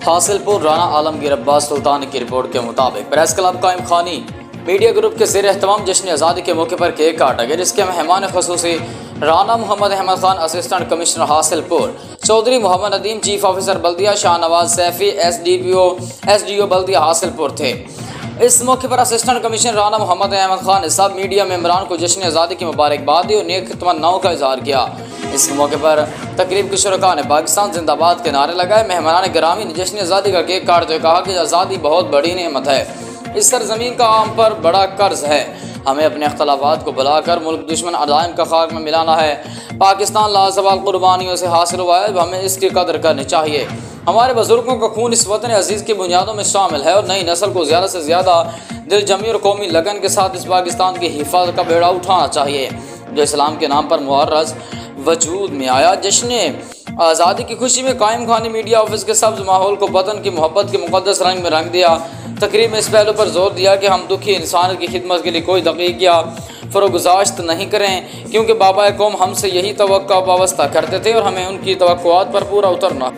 हासिलपुर राना आलमगीर अब्बास सुल्तान की रिपोर्ट के मुताबिक प्रेस क्लब कायम खानी मीडिया ग्रुप के ज़ेर एहतमाम जश्न आज़ादी के मौके पर केक काटा गया, जिसके मेहमान खसूसी Rana Mohammad Ahmad Khan assistant commissioner Hasilpur, Chaudhry Mohammad Nadeem chief officer बल्दिया, शाहनवाज सैफी एसडीओ बल्दिया हासिलपुर थे। इस मौके पर असिस्टेंट कमिश्नर राना मोहम्मद अहमद खान ने सब मीडिया मेम्बरान को जश्न आज़ादी की मुबारकबाद दी और नेक तमन्नाओं का इजहार किया। इस मौके पर तकरीब के शुरका ने पाकिस्तान जिंदाबाद के नारे लगाए। मेहमानान गिरामी ने जश्न आज़ादी का केक काटते हुए कहा कि आज़ादी बहुत बड़ी नेमत है, इस सरजमीन का आम पर बड़ा कर्ज है, हमें अपने अख्तलाफात को बुलाकर मुल्क दुश्मन अज़ाइम का खाक में मिलाना है। पाकिस्तान लाजवाब कुर्बानियों से हासिल हुआ है, हमें इसकी कदर करनी चाहिए। हमारे बुजुर्गों का खून इस वतन अजीज़ की बुनियादों में शामिल है और नई नस्ल को ज़्यादा से ज़्यादा दिलजमी और कौमी लगन के साथ इस पाकिस्तान की हिफाजत का बेड़ा उठाना चाहिए जो इस्लाम के नाम पर मुअर्रज वजूद में आया। जश्न आज़ादी की खुशी में कायम खानी मीडिया ऑफिस के सब्ज़ माहौल को वतन की मोहब्बत के मुक़द्दस रंग में रंग दिया। तकरीब में इस पहलू पर जोर दिया कि हम दुखी इंसान की खिदमत के लिए कोई दक़ीक़ या फ़रोगुज़ाश्त नहीं करें, क्योंकि बाबा कौम हमसे यही तवक्को वाबस्ता करते थे और हमें उनकी तवक्कुआत पर पूरा उतरना